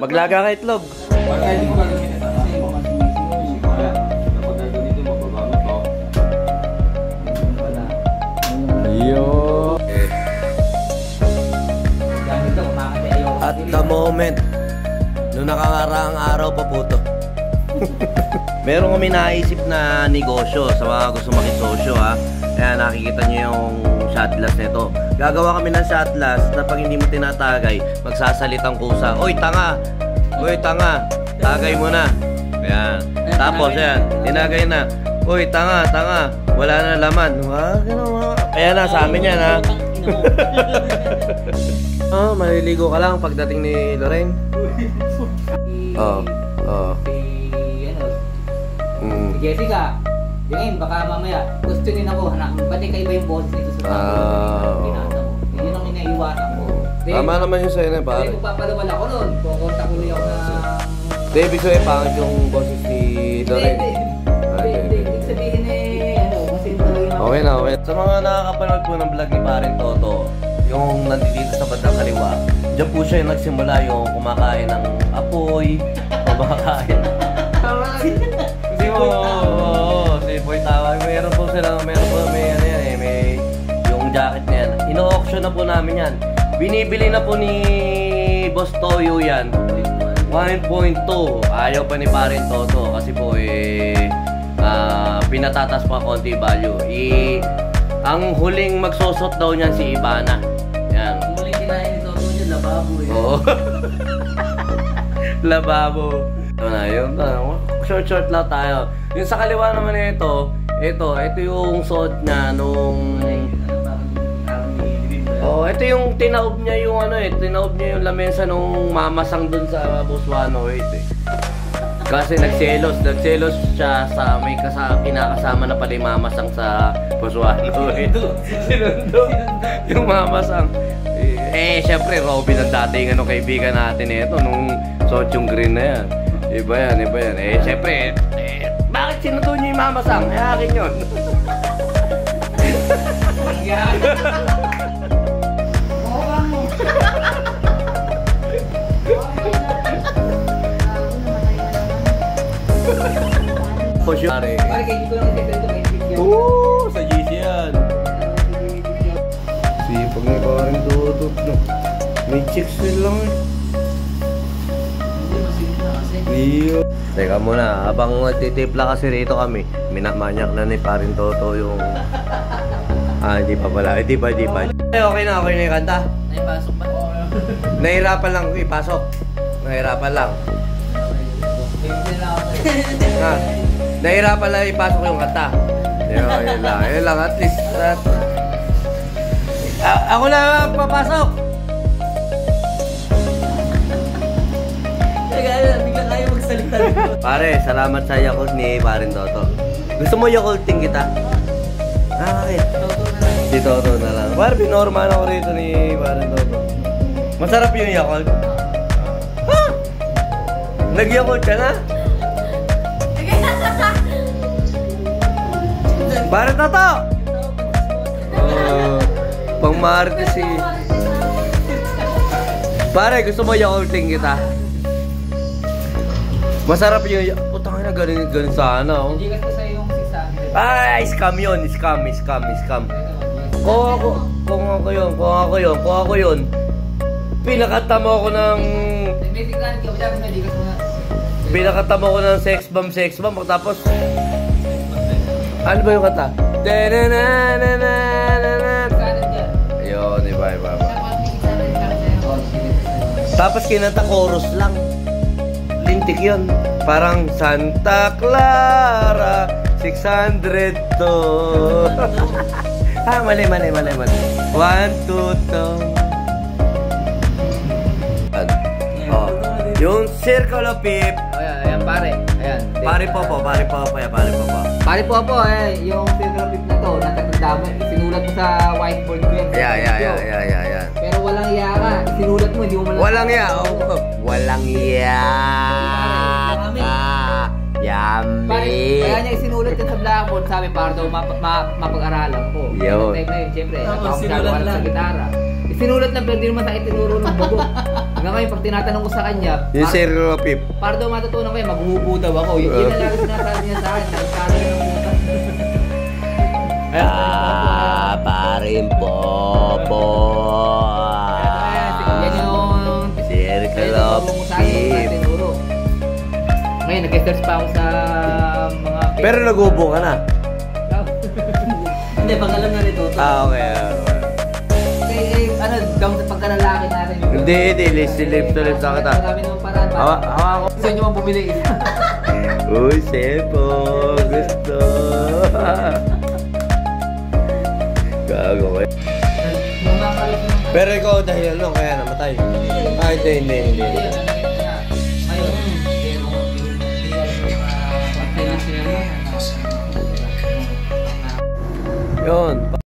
Maglaga ka itlog. Pagka hindi mo gagawin ito kasi mga sumising kaya kapag gagawin ito mababama to. Yo. At the moment, nung nakakaraang araw pa po to. Meron kami naisip na negosyo sa mga gusto makisosyo ha. Kaya nakikita nyo yung shot glass nito. Gagawa kami ng shot glass na pag hindi mo tinatagay, magsasalitang kusa. Oy, tanga! Oy, tanga! Tagay mo na. Ayan. Tapos, ayan. Tinagay na. Oy, tanga, tanga. Wala na laman. Ayan na, sa amin yan, ha. Oh, maliligo ka lang pagdating ni Lorraine. Oh. Jessica, yun baka mamaya gusto din ako pati kayo ba yung boses nito sa binata mo. Yun ang inaiwanan ko. Tama naman yung sa'yo na, pare. Hindi magpapalawal ako nun. Kukontak ko niyo na... Hindi, ibig sabihin pangit yung boses ni Lorraine. Hindi, ibig sabihin kasi talaga yung... Okay na, okay. Sa mga nakakapanood po ng vlog ni Paring Toto, yung nandito sa bandang kaliwa, dyan po siya yung nagsimula yung kumakain ng apoy, kumakain. Kasi mo, si Boy Tawa, meron po may ano yan eh, may yung jacket niya yan. Ino-auction na po namin yan. Binibili na po ni Boss Toyo yan. 1.2. Ayaw pa ni Paring Toto kasi po pinatatas pa konti value. Ang huling magsosot daw niyan si Ivana. Yan. Ang huling kinain ni Toto niya, lababo eh. Oo. Lababo. Ito na yun. Short lang tayo. Yung sa kaliwa naman ito yung suot niya nung... Oh, ito yung tinaob niya yung tinaob niya yung lamesa nung mamasang dun sa Botswana kasi nagselos siya sa may kinakasama na pala yung mamasang sa Botswana sinundo yung mamasang syempre Robin ang dating kaibigan natin ito nung suot yung green na yan. Iba yan. Syempre, bakit sinundo niyo yung mamasang? Akin yun. Po siya. Pare, kaya hindi ko lang nagkakita kay Vicky. Oo, sa GC yan. Sipag na Paring Toto. May chicks lang eh. Iyo. Teka muna, habang nagtitipla kasi rito kami, minamanyak na ni Paring Toto yung... hindi pa pala. Hindi pa. Okay na yung kanta. Naipasok ba? Nahirapan lang ipasok. Nahirapan lang. Nahirapan lang ipasok yung kanta. Yun lang. At least... ako na papasok! Bigla kayo magsalita dito. Pare, salamat sa Yakult ni Paring Toto. Gusto mo Yakulting kita? Bakit? Si Toto na lang. Pare, pinorman ako rito ni Paring Toto. Masarap yung Yakult. Ha? Nag-Yakult ka na? Pare Toto! Pang Marites eh. Pare, gusto mo Yakulting kita? Masarap yung... Putang ina, ganun sana oh. Hindi kasi sa yung 600. Scam yun. Scam. Kung ako yun. Pinakata mo ako ng... Pinakata mo ako ng sex bomb. Tapos... Ano ba yung kata? Ayun, iba. Tapos kinanta chorus lang. Lintik yun. Parang Santa Clara 600 to. Mali. 1, 2, 2. Yung Circle of Pip. Ayan, pare. Ayan. Pare po po. Pare po, yung Circle of Pip na to, natatandaan mo, sinulat mo sa whiteboard ko yan. Yeah. Pero walang iya ka. Sinulat mo, hindi mo malang... Walang iya. Walang iya. Yummy. Kaya niya isinulat yan sa blackboard, sabi para daw mapag-aralan ko. Yo. Time na yun, siyempre. Tapos sinulat lang sa gitara. Isinulat lang, pero hindi naman tayo tinuro ng bago. Hanggang ngayon, pag tinatanong ko sa kanya, Yung serial pip. para daw matutunan ko maghuhubo daw ako. Yun na lagi sinasabi niya sa akin. Nagkano na ng puta. Parin Popo. Yan yung... Circle of pip. Ngayon, nag-search pa ako sa mga... Pero nag-ubo ka na. Hindi, pag alam na nito. Okay. Ano, down sa pagkalalaki natin. Hindi, silip sa kita. Marami naman paraan. Hawa ko. Gusto nyo mang bumili. Uy, Sepo. Gusto. Gago ko. Pero ikaw dahil ano, kaya namatay. Hindi. Yun.